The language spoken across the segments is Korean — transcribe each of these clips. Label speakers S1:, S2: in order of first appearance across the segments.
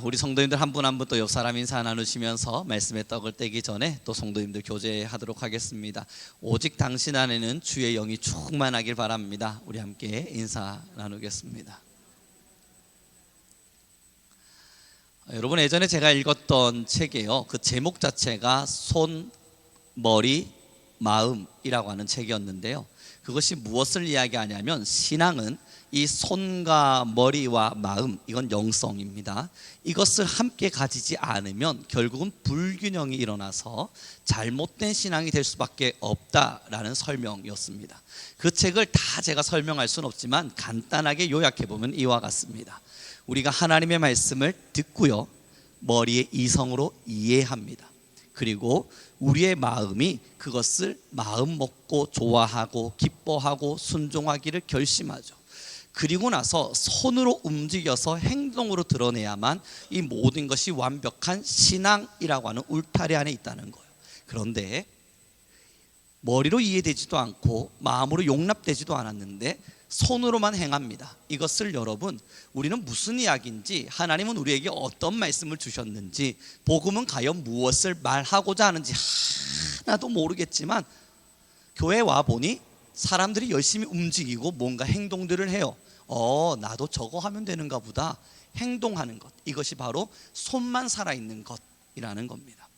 S1: 우리 성도님들 한 분 한 분 또 옆 사람 인사 나누시면서 말씀의 떡을 떼기 전에 또 성도님들 교제하도록 하겠습니다. 오직 당신 안에는 주의 영이 충만하길 바랍니다. 우리 함께 인사 나누겠습니다. 여러분, 예전에 제가 읽었던 책이에요. 그 제목 자체가 손, 머리, 마음이라고 하는 책이었는데요. 그것이 무엇을 이야기하냐면, 신앙은 이 손과 머리와 마음, 이건 영성입니다. 이것을 함께 가지지 않으면 결국은 불균형이 일어나서 잘못된 신앙이 될 수밖에 없다라는 설명이었습니다. 그 책을 다 제가 설명할 수는 없지만 간단하게 요약해 보면 이와 같습니다. 우리가 하나님의 말씀을 듣고요, 머리의 이성으로 이해합니다. 그리고 우리의 마음이 그것을 마음 먹고 좋아하고 기뻐하고 순종하기를 결심하죠. 그리고 나서 손으로 움직여서 행동으로 드러내야만 이 모든 것이 완벽한 신앙이라고 하는 울타리 안에 있다는 거예요. 그런데 머리로 이해되지도 않고 마음으로 용납되지도 않았는데 손으로만 행합니다. 이것을 여러분, 우리는 무슨 이야기인지, 하나님은 우리에게 어떤 말씀을 주셨는지, 복음은 과연 무엇을 말하고자 하는지 하나도 모르겠지만 교회에 와보니 사람들이 열심히 움직이고 뭔가 행동들을 해요. 나도 저거 하면 되는가 보다 행동하는 것, 이것이 바로 손만 살아있는 것이라는 겁니다.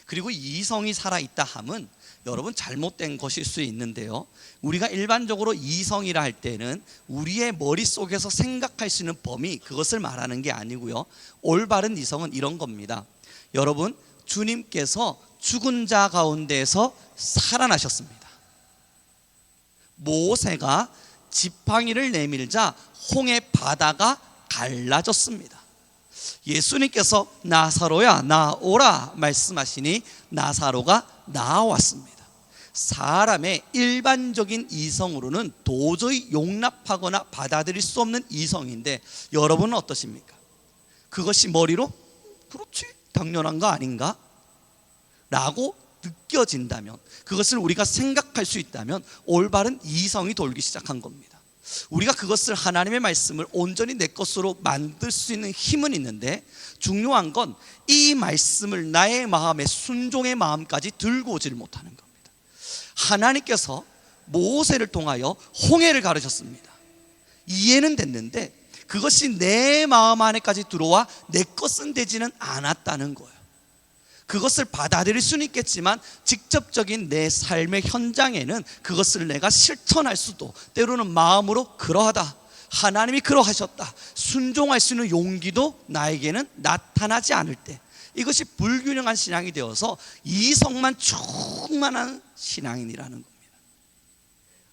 S1: 그리고 이성이 살아있다 함은 여러분 잘못된 것일 수 있는데요, 우리가 일반적으로 이성이라 할 때는 우리의 머릿속에서 생각할 수 있는 범위, 그것을 말하는 게 아니고요, 올바른 이성은 이런 겁니다. 여러분, 주님께서 죽은 자 가운데서 살아나셨습니다. 모세가 지팡이를 내밀자 홍해 바다가 갈라졌습니다. 예수님께서 나사로야 나오라 말씀하시니 나사로가 나왔습니다. 사람의 일반적인 이성으로는 도저히 용납하거나 받아들일 수 없는 이성인데, 여러분은 어떠십니까? 그것이 머리로 그렇지, 당연한 거 아닌가? 라고 느껴진다면, 그것을 우리가 생각할 수 있다면 올바른 이성이 돌기 시작한 겁니다. 우리가 그것을, 하나님의 말씀을 온전히 내 것으로 만들 수 있는 힘은 있는데, 중요한 건 이 말씀을 나의 마음에 순종의 마음까지 들고 오지를 못하는 겁니다. 하나님께서 모세를 통하여 홍해를 가르셨습니다. 이해는 됐는데 그것이 내 마음 안에까지 들어와 내 것은 되지는 않았다는 거예요. 그것을 받아들일 수는 있겠지만 직접적인 내 삶의 현장에는 그것을 내가 실천할 수도, 때로는 마음으로 그러하다, 하나님이 그러하셨다, 순종할 수 있는 용기도 나에게는 나타나지 않을 때, 이것이 불균형한 신앙이 되어서 이성만 충만한 신앙인이라는 겁니다.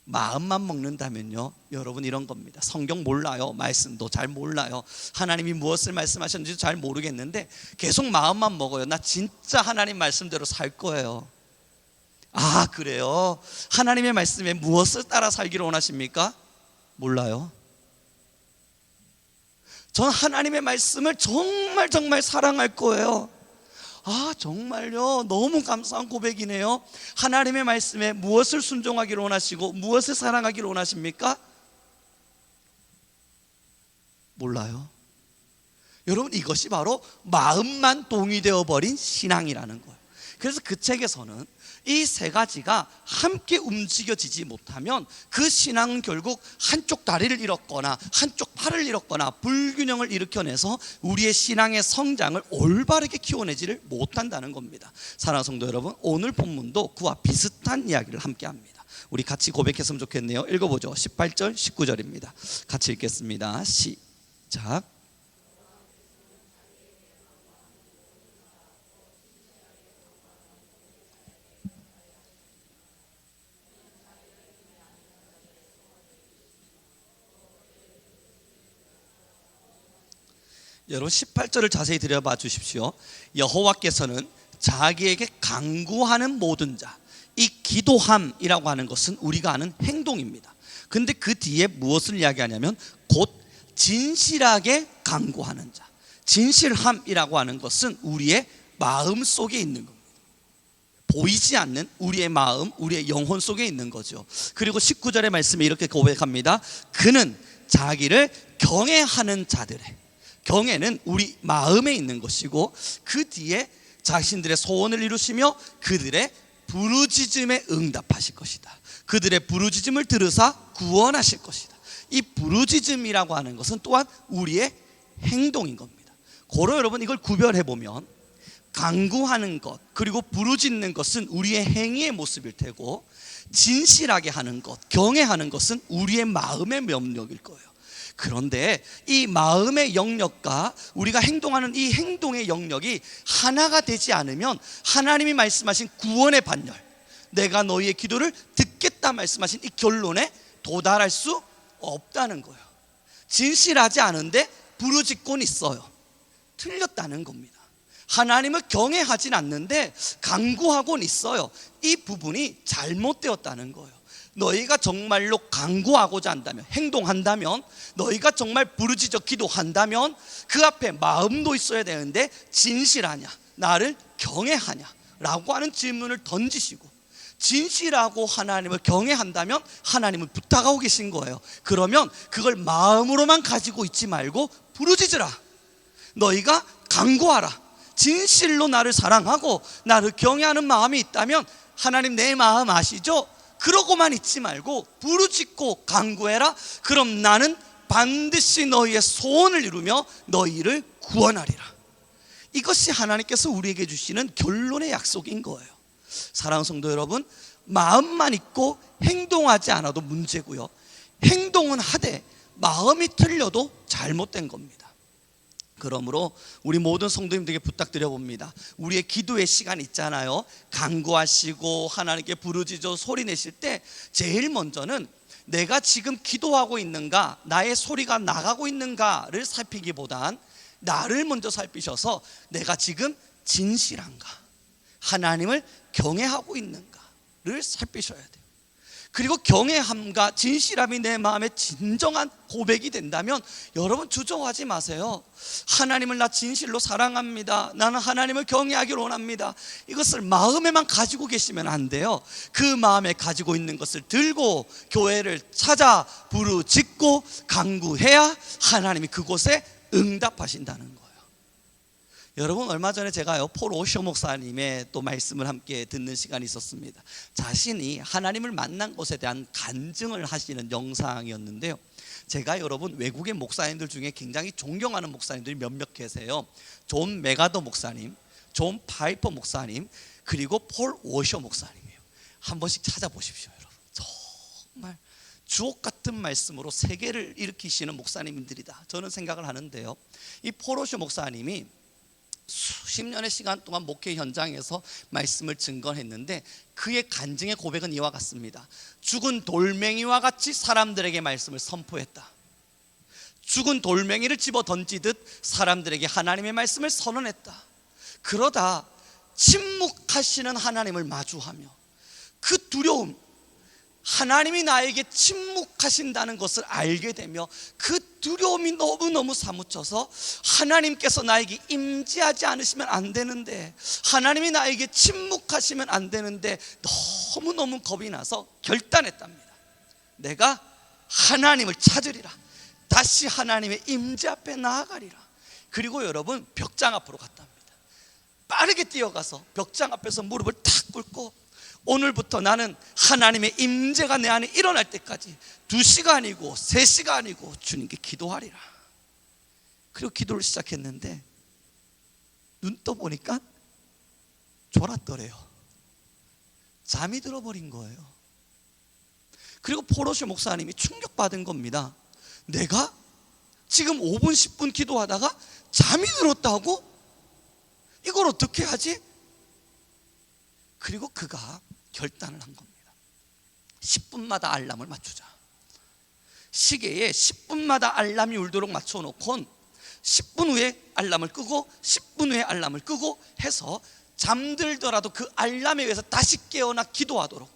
S1: 마음만 먹는다면요, 여러분 이런 겁니다. 성경 몰라요, 말씀도 잘 몰라요, 하나님이 무엇을 말씀하셨는지도 잘 모르겠는데 계속 마음만 먹어요. 나 진짜 하나님 말씀대로 살 거예요. 아, 그래요? 하나님의 말씀에 무엇을 따라 살기를 원하십니까? 몰라요. 전 하나님의 말씀을 정말 정말 사랑할 거예요. 아, 정말요? 너무 감사한 고백이네요. 하나님의 말씀에 무엇을 순종하기를 원하시고 무엇을 사랑하기를 원하십니까? 몰라요. 여러분, 이것이 바로 마음만 동의되어 버린 신앙이라는 거예요. 그래서 그 책에서는 이 세 가지가 함께 움직여지지 못하면 그 신앙은 결국 한쪽 다리를 잃었거나 한쪽 팔을 잃었거나 불균형을 일으켜내서 우리의 신앙의 성장을 올바르게 키워내지를 못한다는 겁니다. 사랑하는 성도 여러분, 오늘 본문도 그와 비슷한 이야기를 함께 합니다. 우리 같이 고백했으면 좋겠네요. 읽어보죠. 18절 19절입니다 같이 읽겠습니다. 시작. 여러분, 18절을 자세히 들여봐 주십시오. 여호와께서는 자기에게 간구하는 모든 자, 이 기도함이라고 하는 것은 우리가 아는 행동입니다. 근데 그 뒤에 무엇을 이야기하냐면 곧 진실하게 간구하는 자, 진실함이라고 하는 것은 우리의 마음 속에 있는 겁니다. 보이지 않는 우리의 마음, 우리의 영혼 속에 있는 거죠. 그리고 19절의 말씀에 이렇게 고백합니다. 그는 자기를 경외하는 자들의, 경외는 우리 마음에 있는 것이고 그 뒤에 자신들의 소원을 이루시며 그들의 부르짖음에 응답하실 것이다. 그들의 부르짖음을 들으사 구원하실 것이다. 이 부르짖음이라고 하는 것은 또한 우리의 행동인 겁니다. 고로 여러분 이걸 구별해 보면 간구하는 것 그리고 부르짖는 것은 우리의 행위의 모습일 테고 진실하게 하는 것, 경외하는 것은 우리의 마음의 영역일 거예요. 그런데 이 마음의 영역과 우리가 행동하는 이 행동의 영역이 하나가 되지 않으면 하나님이 말씀하신 구원의 반열, 내가 너희의 기도를 듣겠다 말씀하신 이 결론에 도달할 수 없다는 거예요. 진실하지 않은데 부르짖고는 있어요. 틀렸다는 겁니다. 하나님을 경외하진 않는데 간구하고는 있어요. 이 부분이 잘못되었다는 거예요. 너희가 정말로 간구하고자 한다면, 행동한다면, 너희가 정말 부르짖어 기도한다면 그 앞에 마음도 있어야 되는데 진실하냐, 나를 경외하냐 라고 하는 질문을 던지시고, 진실하고 하나님을 경외한다면 하나님을 부탁하고 계신 거예요. 그러면 그걸 마음으로만 가지고 있지 말고 부르짖으라. 너희가 간구하라. 진실로 나를 사랑하고 나를 경외하는 마음이 있다면 하나님 내 마음 아시죠? 그러고만 있지 말고 부르짖고 간구해라. 그럼 나는 반드시 너희의 소원을 이루며 너희를 구원하리라. 이것이 하나님께서 우리에게 주시는 결론의 약속인 거예요. 사랑하는 성도 여러분, 마음만 있고 행동하지 않아도 문제고요, 행동은 하되 마음이 틀려도 잘못된 겁니다. 그러므로 우리 모든 성도님들에게 부탁드려 봅니다. 우리의 기도의 시간 있잖아요. 간구하시고 하나님께 부르짖어 소리 내실 때 제일 먼저는 내가 지금 기도하고 있는가, 나의 소리가 나가고 있는가를 살피기보단 나를 먼저 살피셔서 내가 지금 진실한가, 하나님을 경외하고 있는가를 살피셔야 돼요. 그리고 경외함과 진실함이 내 마음의 진정한 고백이 된다면 여러분 주저하지 마세요. 하나님을 나 진실로 사랑합니다, 나는 하나님을 경외하기를 원합니다, 이것을 마음에만 가지고 계시면 안 돼요. 그 마음에 가지고 있는 것을 들고 교회를 찾아 부르짖고 간구해야 하나님이 그곳에 응답하신다는 거예요. 여러분 얼마 전에 제가요 폴 오셔 목사님의 또 말씀을 함께 듣는 시간이 있었습니다. 자신이 하나님을 만난 것에 대한 간증을 하시는 영상이었는데요, 제가 여러분 외국의 목사님들 중에 굉장히 존경하는 목사님들이 몇몇 계세요. 존 메가더 목사님, 존 파이퍼 목사님, 그리고 폴 오셔 목사님이에요. 한 번씩 찾아보십시오. 여러분 정말 주옥 같은 말씀으로 세계를 일으키시는 목사님들이다 저는 생각을 하는데요, 이 폴 오셔 목사님이 수십 년의 시간 동안 목회 현장에서 말씀을 증거했는데 그의 간증의 고백은 이와 같습니다. 죽은 돌멩이와 같이 사람들에게 말씀을 선포했다. 죽은 돌멩이를 집어 던지듯 사람들에게 하나님의 말씀을 선언했다. 그러다 침묵하시는 하나님을 마주하며 그 두려움, 하나님이 나에게 침묵하신다는 것을 알게 되며 그 두려움이 너무너무 사무쳐서 하나님께서 나에게 임재하지 않으시면 안 되는데, 하나님이 나에게 침묵하시면 안 되는데 너무너무 겁이 나서 결단했답니다. 내가 하나님을 찾으리라. 다시 하나님의 임재 앞에 나아가리라. 그리고 여러분 벽장 앞으로 갔답니다. 빠르게 뛰어가서 벽장 앞에서 무릎을 탁 꿇고 오늘부터 나는 하나님의 임재가 내 안에 일어날 때까지 2시간이고 3시간이고 주님께 기도하리라. 그리고 기도를 시작했는데 눈 떠보니까 졸았더래요. 잠이 들어버린 거예요. 그리고 포로시 목사님이 충격받은 겁니다. 내가 지금 5분 10분 기도하다가 잠이 들었다고? 이걸 어떻게 하지? 그리고 그가 결단을 한 겁니다. 10분마다 알람을 맞추자. 시계에 10분마다 알람이 울도록 맞춰놓고 10분 후에 알람을 끄고 10분 후에 알람을 끄고 해서 잠들더라도 그 알람에 의해서 다시 깨어나 기도하도록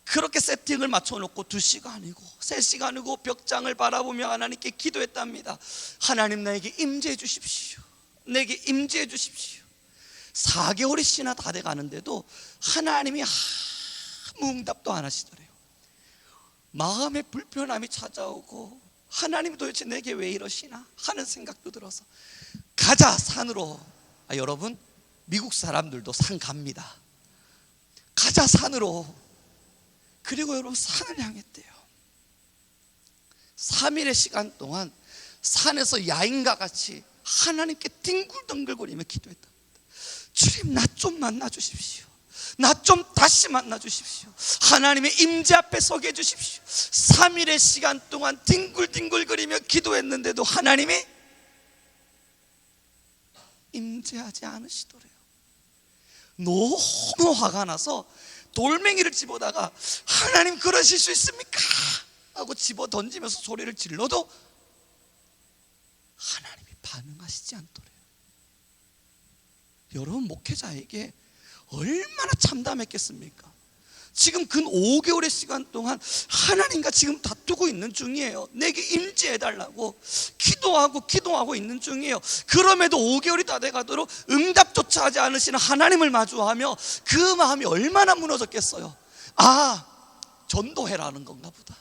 S1: 그렇게 세팅을 맞춰놓고 2시간이고 3시간이고 벽장을 바라보며 하나님께 기도했답니다. 하나님 나에게 임재해 주십시오. 내게 임재해 주십시오. 4개월이 지나 다 돼가는데도 하나님이 아무 응답도 안 하시더래요. 마음의 불편함이 찾아오고 하나님 도대체 내게 왜 이러시나 하는 생각도 들어서 가자 산으로. 여러분 미국 사람들도 산 갑니다. 가자 산으로. 그리고 여러분 산을 향했대요. 3일의 시간 동안 산에서 야인과 같이 하나님께 뒹굴뒹굴거리며 기도했다. 주님 나 좀 만나 주십시오. 나 좀 다시 만나 주십시오. 하나님의 임재 앞에 서게 해 주십시오. 3일의 시간 동안 뒹굴뒹굴거리며 기도했는데도 하나님이 임재하지 않으시더래요. 너무 화가 나서 돌멩이를 집어다가 하나님 그러실 수 있습니까? 하고 집어 던지면서 소리를 질러도 하나님이 반응하시지 않더래요. 여러분 목회자에게 얼마나 참담했겠습니까? 지금 근 5개월의 시간 동안 하나님과 지금 다투고 있는 중이에요. 내게 임재해달라고 기도하고 있는 중이에요. 그럼에도 5개월이 다 돼가도록 응답조차 하지 않으시는 하나님을 마주하며 그 마음이 얼마나 무너졌겠어요. 전도해라는 건가 보다.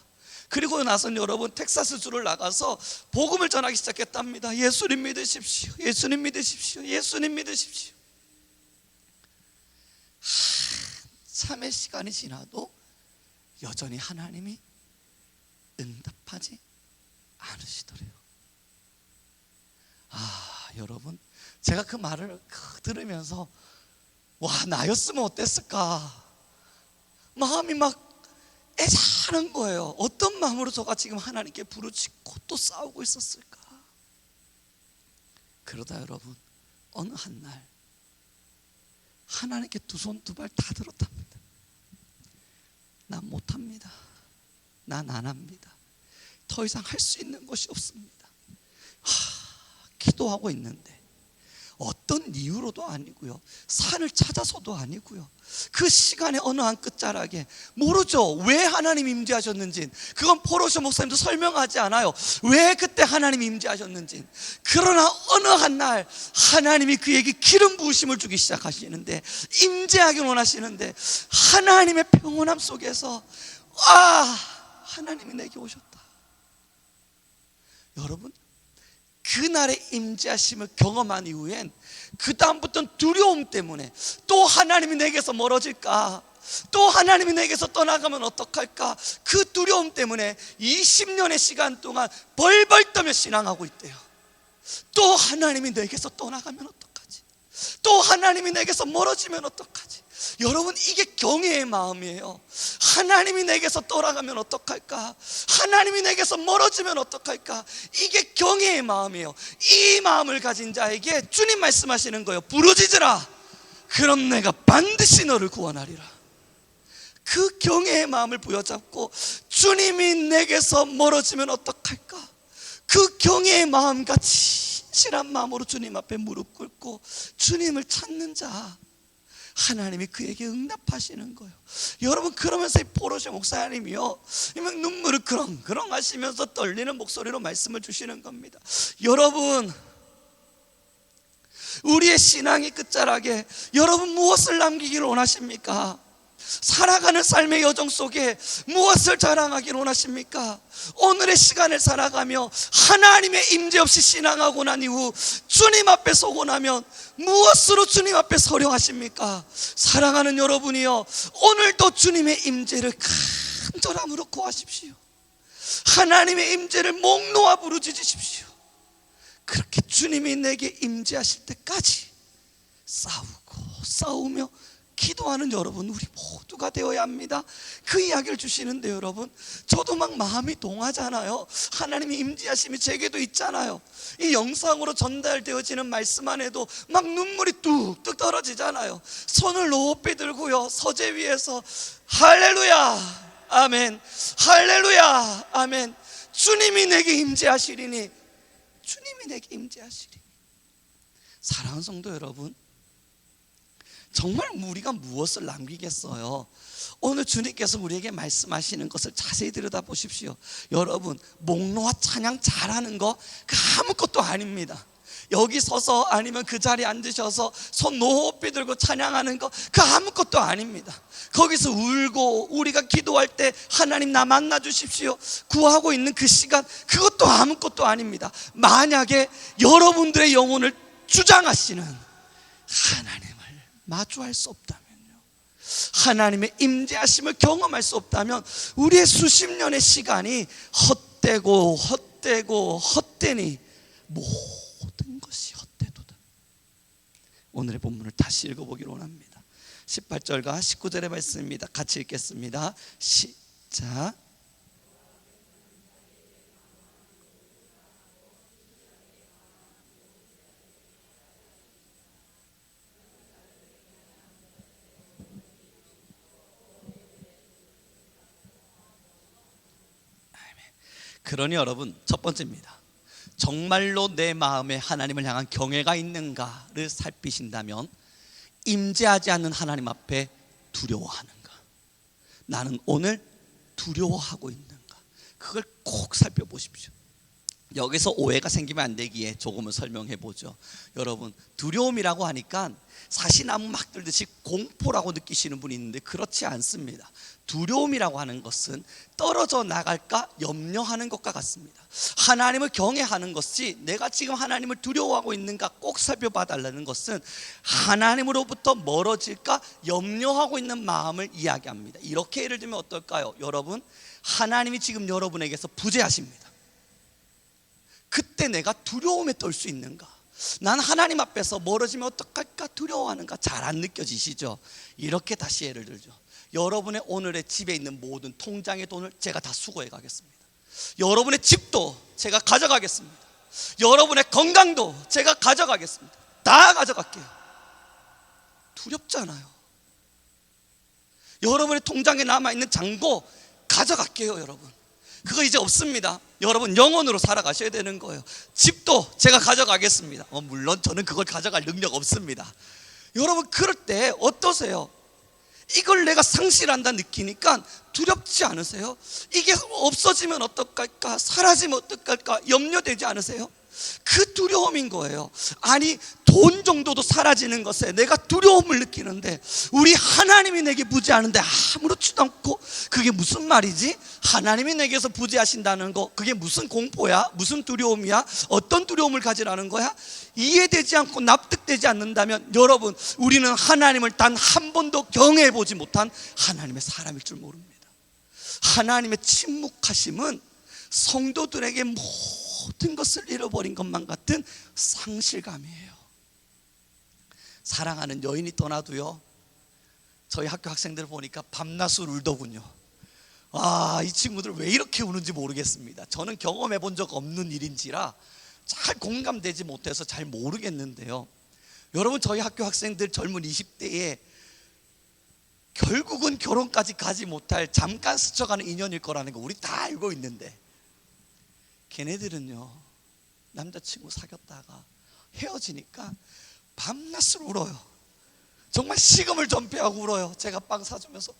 S1: 그리고 나선 여러분 텍사스주를 나가서 복음을 전하기 시작했답니다. 예수님 믿으십시오. 예수님 믿으십시오. 예수님 믿으십시오. 한참의 시간이 지나도 여전히 하나님이 응답하지 않으시더래요. 여러분 제가 그 말을 들으면서 나였으면 어땠을까 마음이 막 애잔한 거예요. 어떤 마음으로 저가 지금 하나님께 부르짖고 또 싸우고 있었을까. 그러다 여러분 어느 한날 하나님께 두 손 두 발 다 들었답니다. 난 못합니다. 난 안 합니다. 더 이상 할 수 있는 것이 없습니다. 기도하고 있는데 어떤 이유로도 아니고요, 산을 찾아서도 아니고요, 그 시간에 어느 한 끝자락에 모르죠. 왜 하나님 임재하셨는지 그건 포로쇼 목사님도 설명하지 않아요. 왜 그때 하나님 임재하셨는지. 그러나 어느 한날 하나님이 그에게 기름 부으심을 주기 시작하시는데, 임재하길 원하시는데, 하나님의 평온함 속에서 하나님이 내게 오셨다. 여러분 그날의 임재하심을 경험한 이후엔 그 다음부터는 두려움 때문에 또 하나님이 내게서 멀어질까, 또 하나님이 내게서 떠나가면 어떡할까, 그 두려움 때문에 20년의 시간 동안 벌벌 떠며 신앙하고 있대요. 또 하나님이 내게서 떠나가면 어떡하지, 또 하나님이 내게서 멀어지면 어떡하지. 여러분 이게 경외의 마음이에요. 하나님이 내게서 떠나가면 어떡할까, 하나님이 내게서 멀어지면 어떡할까, 이게 경외의 마음이에요. 이 마음을 가진 자에게 주님 말씀하시는 거예요. 부르짖으라 그럼 내가 반드시 너를 구원하리라. 그 경외의 마음을 부여잡고 주님이 내게서 멀어지면 어떡할까, 그 경외의 마음과 진실한 마음으로 주님 앞에 무릎 꿇고 주님을 찾는 자, 하나님이 그에게 응답하시는 거예요. 여러분 그러면서 이 포로쇼 목사님이요 눈물을 그렁그렁 하시면서 떨리는 목소리로 말씀을 주시는 겁니다. 여러분 우리의 신앙의 끝자락에 여러분 무엇을 남기기를 원하십니까? 살아가는 삶의 여정 속에 무엇을 자랑하기를 원하십니까? 오늘의 시간을 살아가며 하나님의 임재 없이 신앙하고 난 이후 주님 앞에 서고 나면 무엇으로 주님 앞에 서려 하십니까? 사랑하는 여러분이여, 오늘도 주님의 임재를 간절함으로 구하십시오. 하나님의 임재를 목 놓아 부르짖으십시오. 그렇게 주님이 내게 임재하실 때까지 싸우며 기도하는 여러분 우리 모두가 되어야 합니다. 그 이야기를 주시는데 여러분 저도 막 마음이 동하잖아요. 하나님이 임재하심이 제게도 있잖아요. 이 영상으로 전달되어지는 말씀만 해도 막 눈물이 뚝뚝 떨어지잖아요. 손을 높이 들고요 서재 위에서 할렐루야 아멘, 할렐루야 아멘, 주님이 내게 임재하시리니, 주님이 내게 임재하시리니. 사랑하는 성도 여러분, 정말 우리가 무엇을 남기겠어요? 오늘 주님께서 우리에게 말씀하시는 것을 자세히 들여다보십시오. 여러분 목놓아 찬양 잘하는 거 그 아무것도 아닙니다. 여기 서서 아니면 그 자리에 앉으셔서 손 높이 들고 찬양하는 거, 그 아무것도 아닙니다. 거기서 울고 우리가 기도할 때 하나님 나 만나 주십시오 구하고 있는 그 시간, 그것도 아무것도 아닙니다. 만약에 여러분들의 영혼을 주장하시는 하나님을 마주할 수 없다면요, 하나님의 임재하심을 경험할 수 없다면 우리의 수십 년의 시간이 헛되고 헛되니 모든 것이 헛되도다. 오늘의 본문을 다시 읽어보기로 원합니다. 18절과 19절의 말씀입니다. 같이 읽겠습니다. 시작. 그러니 여러분, 첫 번째입니다. 정말로 내 마음에 하나님을 향한 경외가 있는가를 살피신다면 임재하지 않는 하나님 앞에 두려워하는가, 나는 오늘 두려워하고 있는가, 그걸 꼭 살펴보십시오. 여기서 오해가 생기면 안 되기에 조금은 설명해 보죠. 여러분, 두려움이라고 하니까 사시나무 막 들듯이 공포라고 느끼시는 분이 있는데 그렇지 않습니다. 두려움이라고 하는 것은 떨어져 나갈까 염려하는 것과 같습니다. 하나님을 경외하는 것이 내가 지금 하나님을 두려워하고 있는가 꼭 살펴봐 달라는 것은 하나님으로부터 멀어질까 염려하고 있는 마음을 이야기합니다. 이렇게 예를 들면 어떨까요? 여러분, 하나님이 지금 여러분에게서 부재하십니다. 그때 내가 두려움에 떨 수 있는가? 난 하나님 앞에서 멀어지면 어떡할까 두려워하는가? 잘 안 느껴지시죠? 이렇게 다시 예를 들죠. 여러분의 오늘의 집에 있는 모든 통장의 돈을 제가 다 수거해 가겠습니다. 여러분의 집도 제가 가져가겠습니다. 여러분의 건강도 제가 가져가겠습니다. 다 가져갈게요. 두렵잖아요. 여러분의 통장에 남아있는 잔고 가져갈게요. 여러분, 그거 이제 없습니다. 여러분, 영원으로 살아가셔야 되는 거예요. 집도 제가 가져가겠습니다. 물론 저는 그걸 가져갈 능력 없습니다. 여러분, 그럴 때 어떠세요? 이걸 내가 상실한다 느끼니까 두렵지 않으세요? 이게 없어지면 어떡할까, 사라지면 어떡할까 염려되지 않으세요? 그 두려움인 거예요. 아니, 돈 정도도 사라지는 것에 내가 두려움을 느끼는데 우리 하나님이 내게 부재하는데 아무렇지도 않고, 그게 무슨 말이지? 하나님이 내게서 부재하신다는 거, 그게 무슨 공포야? 무슨 두려움이야? 어떤 두려움을 가지라는 거야? 이해되지 않고 납득되지 않는다면 여러분, 우리는 하나님을 단 한 번도 경외해 보지 못한 하나님의 사람일 줄 모릅니다. 하나님의 침묵하심은 성도들에게 모든 것을 잃어버린 것만 같은 상실감이에요. 사랑하는 여인이 떠나도요, 저희 학교 학생들 보니까 밤낮을 울더군요. 이 친구들 왜 이렇게 우는지 모르겠습니다. 저는 경험해 본 적 없는 일인지라 잘 공감되지 못해서 잘 모르겠는데요, 여러분, 저희 학교 학생들 젊은 20대에 결국은 결혼까지 가지 못할 잠깐 스쳐가는 인연일 거라는 거 우리 다 알고 있는데, 걔네들은요, 남자친구 사귀었다가 헤어지니까 밤낮을 울어요. 정말 식음을 전폐하고 울어요. 제가 빵 사주면서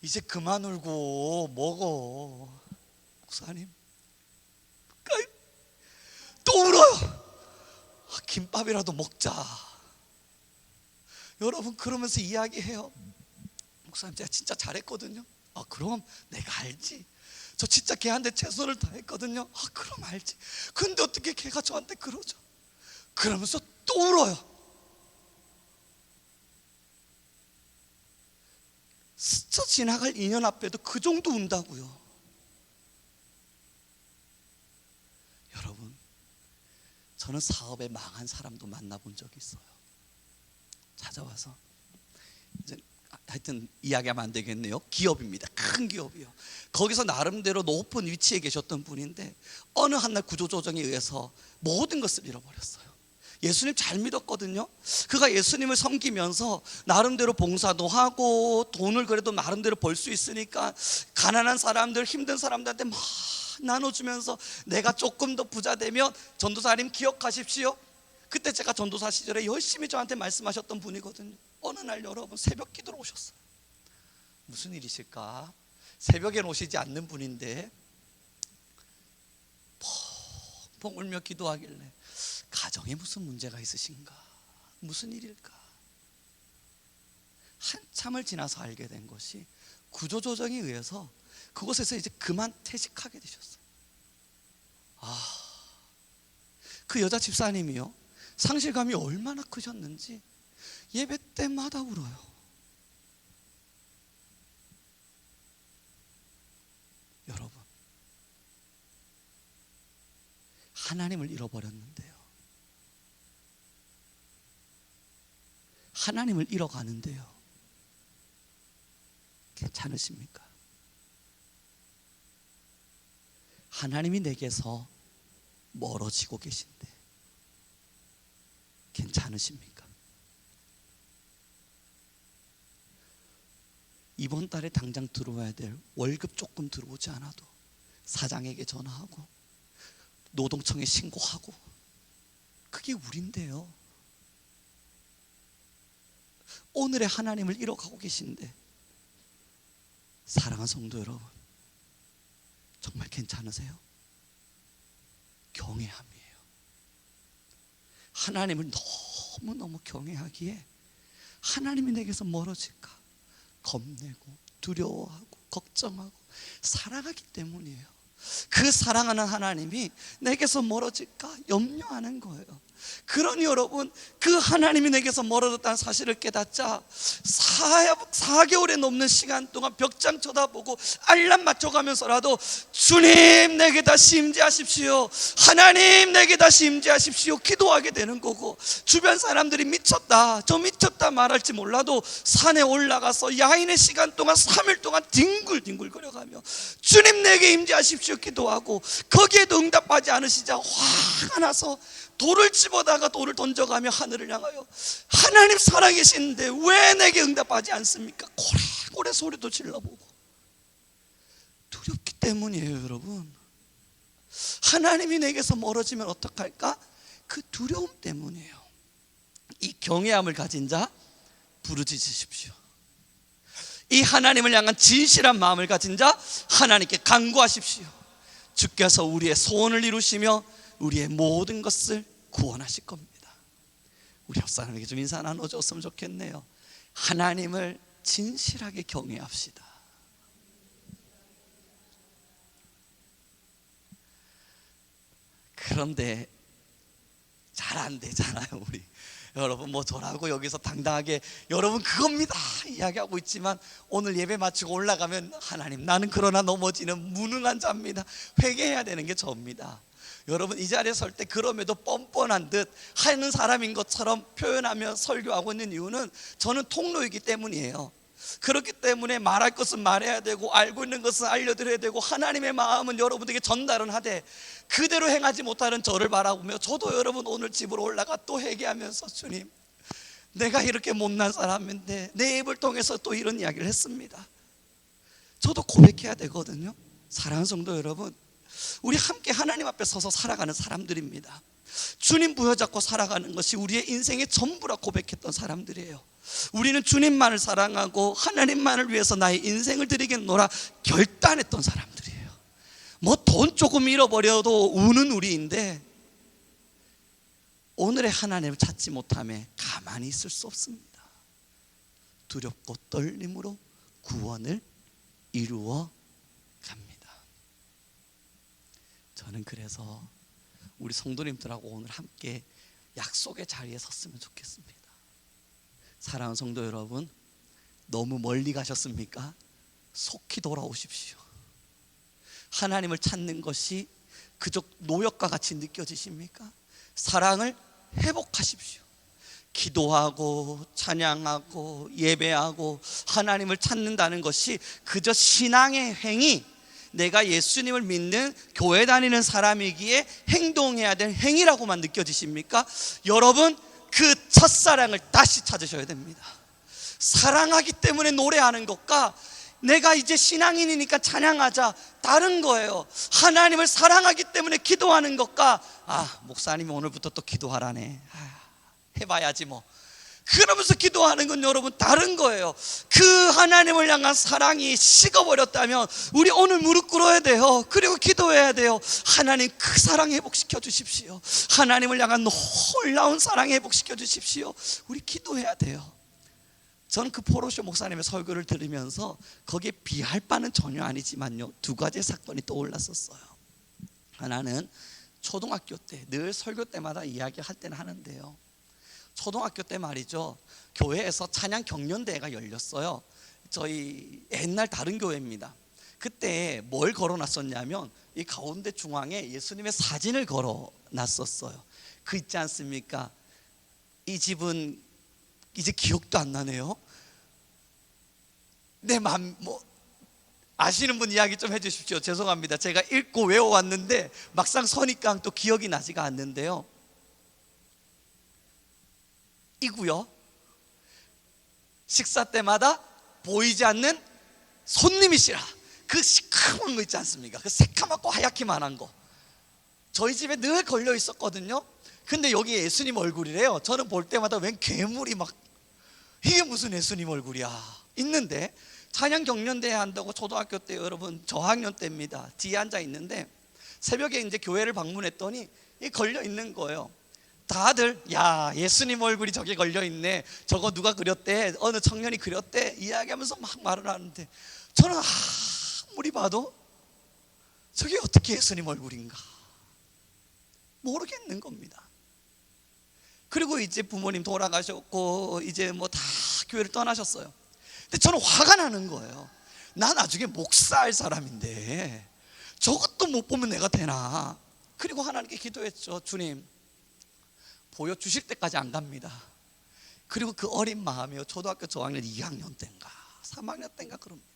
S1: 이제 그만 울고 먹어 목사님, 또 울어요. 김밥이라도 먹자. 여러분, 그러면서 이야기해요. 목사님, 제가 진짜 잘했거든요. 그럼 내가 알지. 저 진짜 걔한테 최선을 다했거든요. 그럼 알지. 근데 어떻게 걔가 저한테 그러죠? 그러면서 또 울어요. 스쳐 지나갈 인연 앞에도 그 정도 운다고요. 여러분, 저는 사업에 망한 사람도 만나본 적이 있어요. 찾아와서, 이제 하여튼 이야기하면 안 되겠네요. 기업입니다. 큰 기업이요. 거기서 나름대로 높은 위치에 계셨던 분인데 어느 한날 구조조정에 의해서 모든 것을 잃어버렸어요. 예수님 잘 믿었거든요. 그가 예수님을 섬기면서 나름대로 봉사도 하고 돈을 그래도 나름대로 벌 수 있으니까 가난한 사람들, 힘든 사람들한테 막 나눠주면서 내가 조금 더 부자 되면 전도사님 기억하십시오. 그때 제가 전도사 시절에 열심히 저한테 말씀하셨던 분이거든요. 어느 날 여러분, 새벽 기도로 오셨어요. 무슨 일이실까? 새벽엔 오시지 않는 분인데 펑펑 울며 기도하길래 가정에 무슨 문제가 있으신가? 무슨 일일까? 한참을 지나서 알게 된 것이 구조조정에 의해서 그곳에서 이제 그만 퇴직하게 되셨어요. 그 여자 집사님이요, 상실감이 얼마나 크셨는지 예배 때마다 울어요. 여러분, 하나님을 잃어버렸는데요, 하나님을 잃어가는데요, 괜찮으십니까? 하나님이 내게서 멀어지고 계신데 괜찮으십니까? 이번 달에 당장 들어와야 될 월급 조금 들어오지 않아도 사장에게 전화하고 노동청에 신고하고, 그게 우린데요. 오늘의 하나님을 잃어가고 계신데, 사랑하는 성도 여러분, 정말 괜찮으세요? 경외함이에요. 하나님을 너무너무 경외하기에 하나님이 내게서 멀어질까 겁내고 두려워하고 걱정하고 사랑하기 때문이에요. 그 사랑하는 하나님이 내게서 멀어질까 염려하는 거예요. 그러니 여러분, 그 하나님이 내게서 멀어졌다는 사실을 깨닫자 4개월에 넘는 시간 동안 벽장 쳐다보고 알람 맞춰가면서라도 주님 내게 다시 임재하십시오, 하나님 내게 다시 임재하십시오 기도하게 되는 거고, 주변 사람들이 미쳤다 저 미쳤다 말할지 몰라도 산에 올라가서 야인의 시간 동안 3일 동안 뒹굴뒹굴 거려가며 주님 내게 임재하십시오 기도하고, 거기에도 응답하지 않으시자 화가 나서 돌을 집어다가 돌을 던져가며 하늘을 향하여 하나님 살아계시는데 왜 내게 응답하지 않습니까? 고래고래 소리도 질러보고. 두렵기 때문이에요. 여러분, 하나님이 내게서 멀어지면 어떡할까? 그 두려움 때문이에요. 이 경외함을 가진 자 부르짖으십시오. 이 하나님을 향한 진실한 마음을 가진 자 하나님께 간구하십시오. 주께서 우리의 소원을 이루시며 우리의 모든 것을 구원하실 겁니다. 우리 옆 사람에게 좀 인사 나눠줬으면 좋겠네요. 하나님을 진실하게 경외합시다. 그런데 잘 안 되잖아요. 우리 여러분, 뭐 저라고 여기서 당당하게 여러분 그겁니다 이야기하고 있지만, 오늘 예배 마치고 올라가면 하나님 나는 그러나 넘어지는 무능한 자입니다, 회개해야 되는 게 저입니다. 여러분, 이 자리에 설 때 그럼에도 뻔뻔한 듯 하는 사람인 것처럼 표현하며 설교하고 있는 이유는 저는 통로이기 때문이에요. 그렇기 때문에 말할 것은 말해야 되고 알고 있는 것은 알려드려야 되고 하나님의 마음은 여러분에게 전달은 하되 그대로 행하지 못하는 저를 바라보며, 저도 여러분 오늘 집으로 올라가 또 회개하면서 주님 내가 이렇게 못난 사람인데 내 입을 통해서 또 이런 이야기를 했습니다. 저도 고백해야 되거든요. 사랑하는 성도 여러분, 우리 함께 하나님 앞에 서서 살아가는 사람들입니다. 주님 부여잡고 살아가는 것이 우리의 인생의 전부라 고백했던 사람들이에요. 우리는 주님만을 사랑하고 하나님만을 위해서 나의 인생을 드리겠노라 결단했던 사람들이에요. 뭐 돈 조금 잃어버려도 우는 우리인데 오늘의 하나님을 찾지 못함에 가만히 있을 수 없습니다. 두렵고 떨림으로 구원을 이루어 갑니다. 저는 그래서 우리 성도님들하고 오늘 함께 약속의 자리에 섰으면 좋겠습니다. 사랑하는 성도 여러분, 너무 멀리 가셨습니까? 속히 돌아오십시오. 하나님을 찾는 것이 그저 노역과 같이 느껴지십니까? 사랑을 회복하십시오. 기도하고 찬양하고 예배하고 하나님을 찾는다는 것이 그저 신앙의 행위, 내가 예수님을 믿는 교회 다니는 사람이기에 행동해야 될 행위라고만 느껴지십니까? 여러분, 그 첫사랑을 다시 찾으셔야 됩니다. 사랑하기 때문에 노래하는 것과 내가 이제 신앙인이니까 찬양하자 다른 거예요. 하나님을 사랑하기 때문에 기도하는 것과 목사님이 오늘부터 또 기도하라네, 해봐야지 뭐, 그러면서 기도하는 건 여러분 다른 거예요. 그 하나님을 향한 사랑이 식어버렸다면 우리 오늘 무릎 꿇어야 돼요. 그리고 기도해야 돼요. 하나님 그 사랑 회복시켜 주십시오. 하나님을 향한 놀라운 사랑 회복시켜 주십시오. 우리 기도해야 돼요. 저는 그 포로쇼 목사님의 설교를 들으면서 거기에 비할 바는 전혀 아니지만요, 두 가지 사건이 떠올랐었어요. 하나는 초등학교 때 늘 설교 때마다 이야기할 때는 하는데요, 초등학교 때 말이죠, 교회에서 찬양 경연대회가 열렸어요. 저희 옛날 다른 교회입니다. 그때 뭘 걸어놨었냐면 이 가운데 중앙에 예수님의 사진을 걸어놨었어요. 그 있지 않습니까? 이 집은 이제 기억도 안 나네요. 내 맘, 아시는 분 이야기 좀 해주십시오. 죄송합니다. 제가 읽고 외워왔는데 막상 서니까 또 기억이 나지가 않는데요. 이고요, 식사 때마다 보이지 않는 손님이시라. 그 시커먼 거 있지 않습니까? 그 새카맣고 하얗기만 거 저희 집에 늘 걸려 있었거든요. 근데 여기 예수님 얼굴이래요. 저는 볼 때마다 웬 괴물이 막, 이게 무슨 예수님 얼굴이야 있는데, 찬양 경연대회 한다고 초등학교 때, 여러분 저학년 때입니다. 뒤에 앉아 있는데 새벽에 이제 교회를 방문했더니 이 걸려 있는 거예요. 다들 야, 예수님 얼굴이 저기 걸려 있네, 저거 누가 그렸대, 어느 청년이 그렸대 이야기하면서 막 말을 하는데, 저는 아무리 봐도 저게 어떻게 예수님 얼굴인가 모르겠는 겁니다. 그리고 이제 부모님 돌아가셨고 이제 다 교회를 떠나셨어요. 근데 저는 화가 나는 거예요. 나 나중에 목사할 사람인데 저것도 못 보면 내가 되나. 그리고 하나님께 기도했죠. 주님, 보여주실 때까지 안 갑니다. 그리고 그 어린 마음이요, 초등학교 저학년 2학년 때인가 3학년 때인가 그럽니다.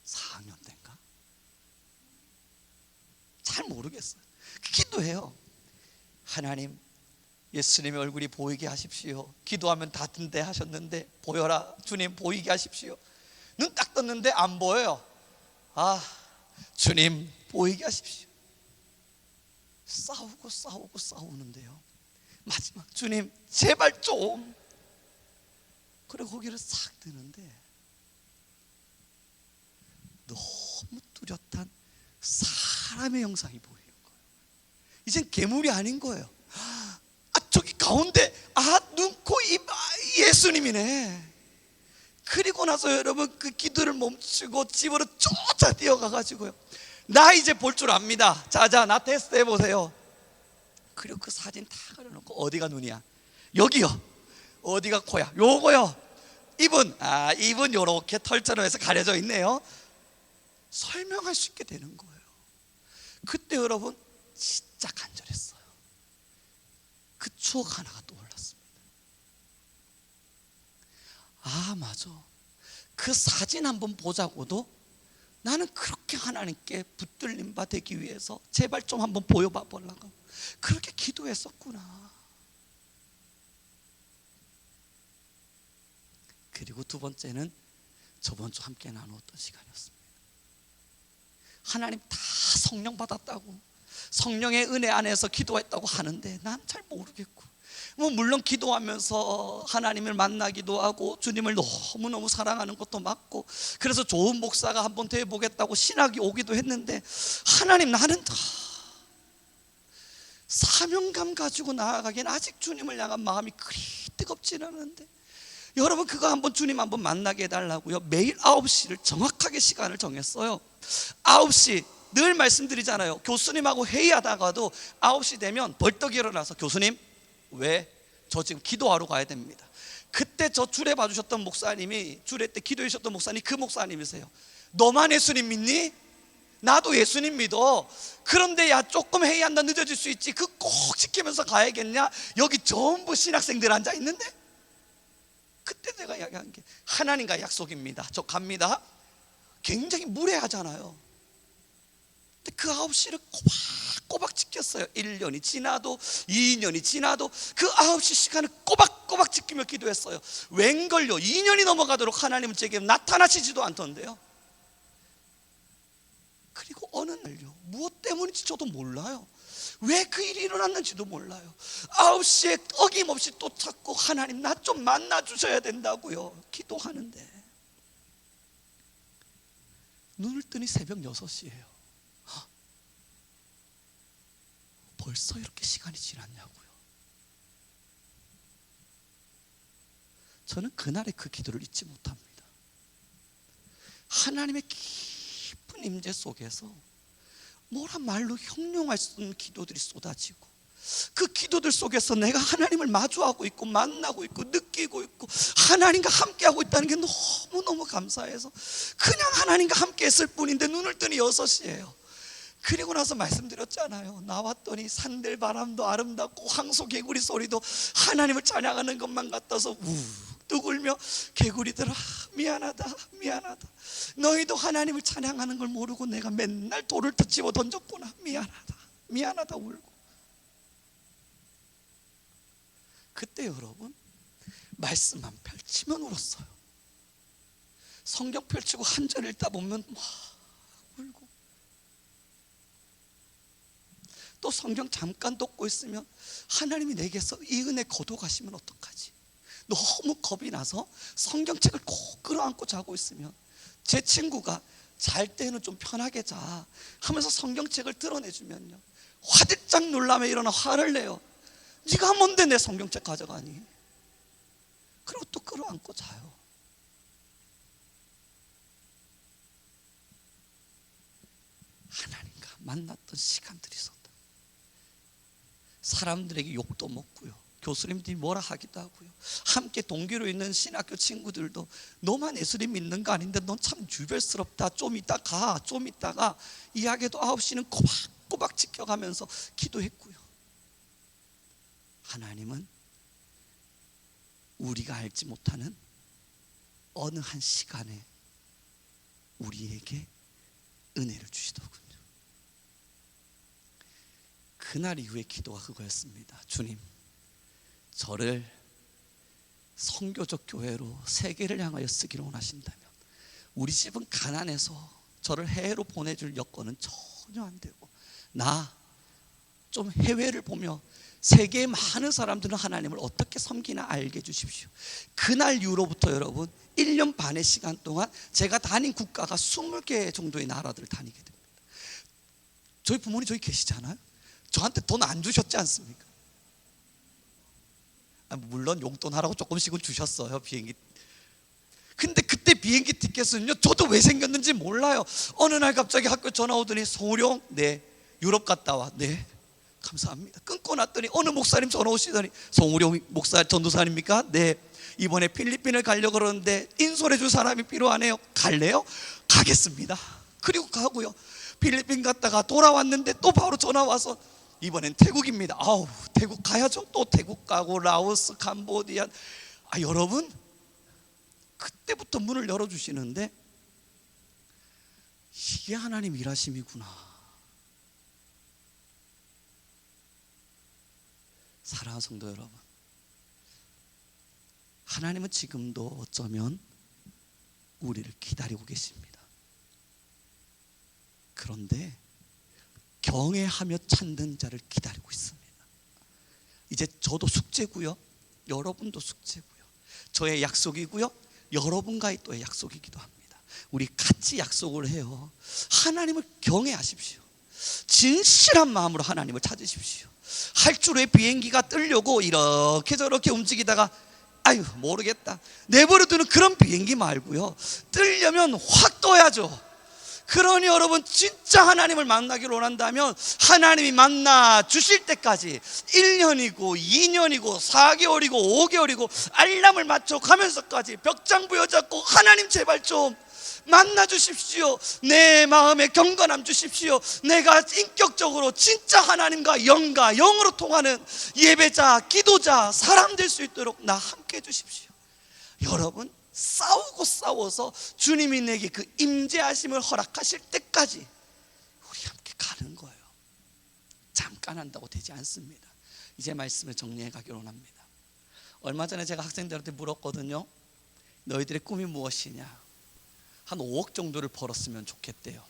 S1: 4학년 때인가 잘 모르겠어요. 기도해요. 하나님, 예수님의 얼굴이 보이게 하십시오. 기도하면 닿던데 하셨는데 보여라. 주님, 보이게 하십시오. 눈 딱 떴는데 안 보여요. 주님, 보이게 하십시오. 싸우는데요, 마지막 주님 제발 좀. 그리고 고개를 싹 드는데 너무 뚜렷한 사람의 형상이 보이는 거예요. 이젠 괴물이 아닌 거예요. 저기 가운데 눈, 코, 입, 예수님이네. 그리고 나서 여러분 그 기도를 멈추고 집으로 쫓아 뛰어가가지고요, 나 이제 볼 줄 압니다. 자자, 나 테스트 해보세요. 그리고 그 사진 다 그려놓고, 어디가 눈이야? 여기요. 어디가 코야? 요거요. 입은 요렇게 털처럼 해서 가려져 있네요. 설명할 수 있게 되는 거예요. 그때 여러분 진짜 간절했어요. 그 추억 하나가 떠올랐습니다. 맞아, 그 사진 한번 보자고도 나는 그렇게 하나님께 붙들림 바 되기 위해서 제발 좀 한번 보여봐 보려고 그렇게 기도했었구나. 그리고 두 번째는 저번 주 함께 나누었던 시간이었습니다. 하나님 다 성령 받았다고, 성령의 은혜 안에서 기도했다고 하는데 난 잘 모르겠고, 물론 기도하면서 하나님을 만나기도 하고 주님을 너무너무 사랑하는 것도 맞고, 그래서 좋은 목사가 한번 되어보겠다고 신학이 오기도 했는데, 하나님, 나는 사명감 가지고 나아가기엔 아직 주님을 향한 마음이 그리 뜨겁지는 않은데, 여러분 그거 한번 주님 한번 만나게 해달라고요. 매일 9시를 정확하게 시간을 정했어요. 9시 늘 말씀드리잖아요. 교수님하고 회의하다가도 9시 되면 벌떡 일어나서, 교수님, 왜? 저 지금 기도하러 가야 됩니다. 그때 저 주례 봐주셨던 목사님이, 주례 때 기도해 주셨던 목사님이 그 목사님이세요. 너만 예수님 믿니? 나도 예수님 믿어. 그런데 야, 조금 회의한다, 늦어질 수 있지, 그거 꼭 지키면서 가야겠냐? 여기 전부 신학생들 앉아 있는데. 그때 내가 이야기한 게 하나님과 약속입니다. 저 갑니다. 굉장히 무례하잖아요. 근데 그 9시를 꼬박꼬박 지켰어요. 1년이 지나도 2년이 지나도 그 9시 시간을 꼬박꼬박 지키며 기도했어요. 웬걸요, 2년이 넘어가도록 하나님은 제게 나타나시지도 않던데요. 그리고 어느 날요, 무엇 때문인지 저도 몰라요,
S2: 왜 그 일이 일어났는지도 몰라요. 9시에 어김없이 또 찾고 하나님 나 좀 만나 주셔야 된다고요 기도하는데 눈을 뜨니 새벽 6시예요. 벌써 이렇게 시간이 지났냐고요. 저는 그날의 그 기도를 잊지 못합니다. 하나님의 깊은 임재 속에서 뭐란 말로 형용할 수 없는 기도들이 쏟아지고 그 기도들 속에서 내가 하나님을 마주하고 있고 만나고 있고 느끼고 있고 하나님과 함께하고 있다는 게 너무너무 감사해서 그냥 하나님과 함께 했을 뿐인데 눈을 뜨니 6시예요 그리고 나서 말씀드렸잖아요. 나왔더니 산들 바람도 아름답고 황소 개구리 소리도 하나님을 찬양하는 것만 같아서 우뚝 울며 개구리들아 미안하다 미안하다 너희도 하나님을 찬양하는 걸 모르고 내가 맨날 돌을 집어 던졌구나 미안하다 미안하다 울고 그때 여러분 말씀만 펼치면 울었어요. 성경 펼치고 한 절 읽다 보면 막 울고 또 성경 잠깐 덮고 있으면 하나님이 내게서 이 은혜 거둬가시면 어떡하지? 너무 겁이 나서 성경책을 꼭 끌어안고 자고 있으면 제 친구가 잘 때는 좀 편하게 자 하면서 성경책을 드러내주면요 화들짝 놀라며 일어나 화를 내요. 네가 뭔데 내 성경책 가져가니? 그리고 또 끌어안고 자요. 하나님과 만났던 시간들이 있었다. 사람들에게 욕도 먹고요 교수님들이 뭐라 하기도 하고요 함께 동기로 있는 신학교 친구들도 너만 예수님 믿는 거 아닌데 넌 참 유별스럽다 좀 이따 가 좀 이따가 이야기도 9시는 꼬박꼬박 지켜가면서 기도했고요. 하나님은 우리가 알지 못하는 어느 한 시간에 우리에게 은혜를 주시더군요. 그날 이후의 기도가 그거였습니다. 주님, 저를 선교적 교회로 세계를 향하여 쓰기를 원하신다면 우리 집은 가난해서 저를 해외로 보내줄 여건은 전혀 안 되고 나 좀 해외를 보며 세계의 많은 사람들은 하나님을 어떻게 섬기나 알게 해주십시오. 그날 이후로부터 여러분 1년 반의 시간 동안 제가 다닌 국가가 20개 정도의 나라들을 다니게 됩니다. 저희 부모님 저기 계시잖아요. 저한테 돈 안 주셨지 않습니까? 물론 용돈 하라고 조금씩은 주셨어요. 비행기. 근데 그때 비행기 티켓은요 저도 왜 생겼는지 몰라요. 어느 날 갑자기 학교 전화 오더니 송우룡 네 유럽 갔다 와. 네 감사합니다. 끊고 났더니 어느 목사님 전화 오시더니 송우룡 목사 전도사님입니까? 네 이번에 필리핀을 가려고 그러는데 인솔해 줄 사람이 필요하네요. 갈래요? 가겠습니다. 그리고 가고요 필리핀 갔다가 돌아왔는데 또 바로 전화 와서 이번엔 태국입니다. 아우 태국 가야죠. 또 태국 가고 라오스 캄보디아 여러분 그때부터 문을 열어주시는데 이게 하나님 일하심이구나. 사랑하는 성도 여러분, 하나님은 지금도 어쩌면 우리를 기다리고 계십니다. 그런데 경외하며 찾는 자를 기다리고 있습니다. 이제 저도 숙제고요 여러분도 숙제고요 저의 약속이고요 여러분과의 또의 약속이기도 합니다. 우리 같이 약속을 해요. 하나님을 경외하십시오. 진실한 마음으로 하나님을 찾으십시오. 할주로의 비행기가 뜨려고 이렇게 저렇게 움직이다가 아유 모르겠다 내버려두는 그런 비행기 말고요 뜨려면 확 떠야죠. 그러니 여러분 진짜 하나님을 만나기를 원한다면 하나님이 만나 주실 때까지 1년이고 2년이고 4개월이고 5개월이고 알람을 맞춰 가면서까지 벽장 부여잡고 하나님 제발 좀 만나 주십시오. 내 마음에 경건함 주십시오. 내가 인격적으로 진짜 하나님과 영과 영으로 통하는 예배자, 기도자, 사람 될 수 있도록 나 함께 해 주십시오. 여러분 싸우고 싸워서 주님이 내게 그 임재하심을 허락하실 때까지 우리 함께 가는 거예요. 잠깐 한다고 되지 않습니다. 이제 말씀을 정리해 가기로 원합니다. 얼마 전에 제가 학생들한테 물었거든요. 너희들의 꿈이 무엇이냐? 한 5억 정도를 벌었으면 좋겠대요.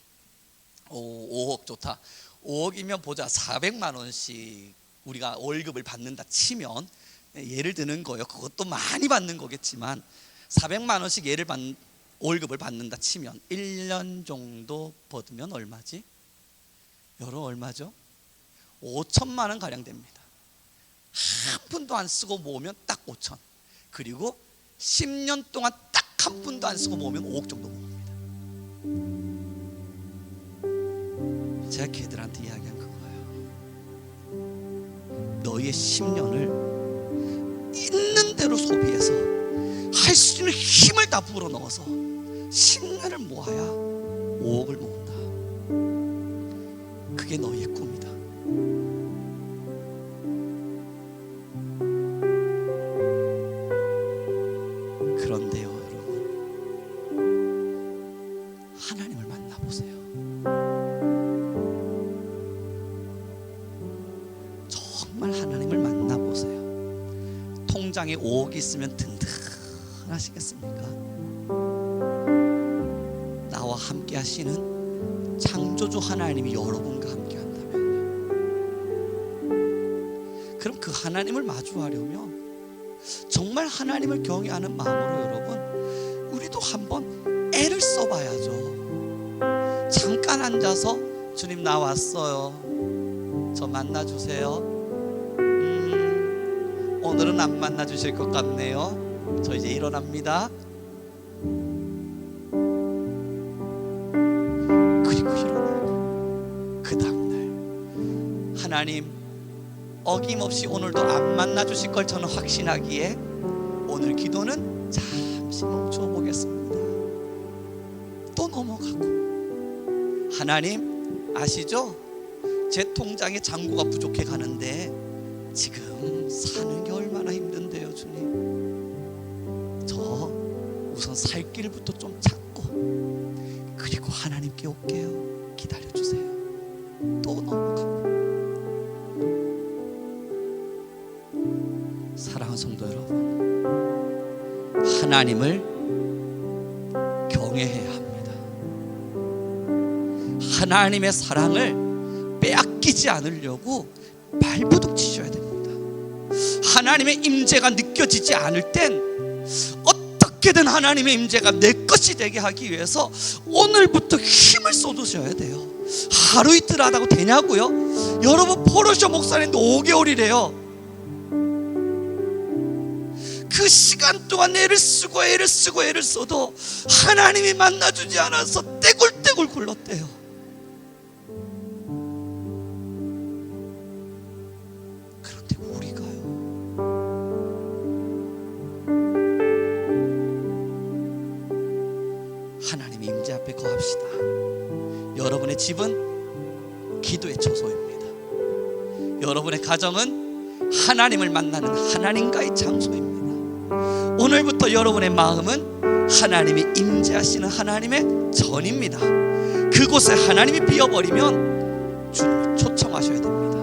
S2: 5억 좋다. 5억이면 보자. 400만 원씩 우리가 월급을 받는다 치면, 예를 드는 거예요. 그것도 많이 받는 거겠지만 400만 원씩 월급을 받는다 치면 1년 정도 받으면 얼마지? 여러분 얼마죠? 5천만 원 가량 됩니다. 한 푼도 안 쓰고 모으면 딱 5천. 그리고 10년 동안 딱 한 푼도 안 쓰고 모으면 5억 정도 모읍니다. 제가 걔들한테 이야기한 그거예요. 너희의 10년을 있는 대로 소비해서 할 수 있는 힘을 다 불어넣어서 10년을 모아야 5억을 모은다. 그게 너희의 꿈이다. 그런데요 여러분, 하나님을 만나보세요. 정말 하나님을 만나보세요. 통장에 5억이 있으면 든든하시겠습니까? 나와 함께 하시는 창조주 하나님이 여러분과 함께 한다면요, 그럼 그 하나님을 마주하려면 정말 하나님을 경외하는 마음으로 여러분, 우리도 한번 애를 써봐야죠. 잠깐 앉아서 주님 나 왔어요, 저 만나주세요. 오늘은 안 만나주실 것 같네요. 저 이제 일어납니다. 그리고 일어나고 그 다음날 하나님 어김없이 오늘도 안 만나주실 걸 저는 확신하기에 오늘 기도는 잠시 멈춰 보겠습니다. 또 넘어가고, 하나님 아시죠? 제 통장에 잔고가 부족해 가는데 지금 사는 게 얼마나 힘든데요 주님. 저 우선 살 길부터 좀 찾고 그리고 하나님께 올게요. 기다려주세요. 또 넘어가고. 사랑하는 성도 여러분, 하나님을 경외해야 합니다. 하나님의 사랑을 빼앗기지 않으려고 발부둥치셔야 됩니다. 하나님의 임재가 느껴지지 않을 땐 어떻게든 하나님의 임재가 내 것이 되게 하기 위해서 오늘부터 힘을 쏟으셔야 돼요. 하루 이틀 하다고 되냐고요? 여러분 포르쇼 목사님도 5개월이래요. 그 시간 동안 애를 쓰고 써도 하나님이 만나주지 않아서 떼굴떼굴 굴렀대요. 그런데 우리가요, 하나님의 임재 앞에 거합시다. 여러분의 집은 기도의 처소입니다. 여러분의 가정은 하나님을 만나는 하나님과의 장소입니다. 오늘부터 여러분의 마음은 하나님이 임재하시는 하나님의 전입니다. 그곳에 하나님이 비어버리면 주님을 초청하셔야 됩니다.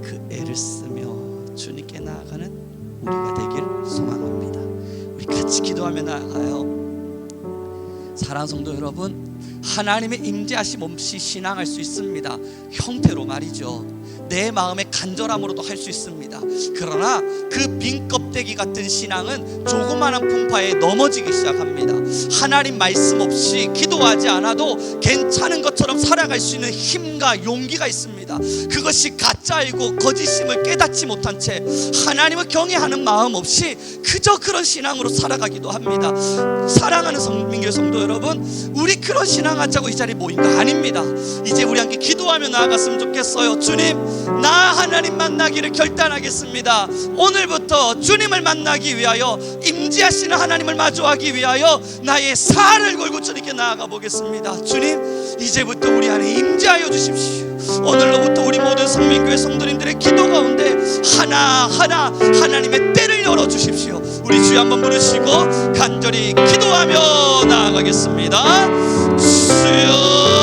S2: 그 애를 쓰며 주님께 나아가는 우리가 되길 소망합니다. 우리 같이 기도하며 나아가요. 사랑하는 성도 여러분, 하나님의 임재하심 없이 신앙할 수 있습니다. 형태로 말이죠. 내 마음의 간절함으로도 할 수 있습니다. 그러나 그 빈 껍데기 같은 신앙은 조그마한 풍파에 넘어지기 시작합니다. 하나님 말씀 없이 기도하지 않아도 괜찮은 것처럼 살아갈 수 있는 힘과 용기가 있습니다. 그것이 가짜이고 거짓임을 깨닫지 못한 채 하나님을 경외하는 마음 없이 그저 그런 신앙으로 살아가기도 합니다. 사랑하는 성민교 성도 여러분, 우리 그런 신앙하자고 이 자리에 모인 거 아닙니다. 이제 우리 함께 기도하며 나아갔으면 좋겠어요. 주님, 나 하나님 만나기를 결단하겠습니다. 오늘부터 주님을 만나기 위하여, 임재하시는 하나님을 마주하기 위하여 나의 살을 걸고 주님께 나아가 보겠습니다. 주님, 이제부터 우리 안에 임재하여 주십시오. 오늘로부터 우리 모든 성민교회 성도님들의 기도 가운데 하나하나 하나님의 때를 열어주십시오. 우리 주여 한번 부르시고 간절히 기도하며 나아가겠습니다. 주여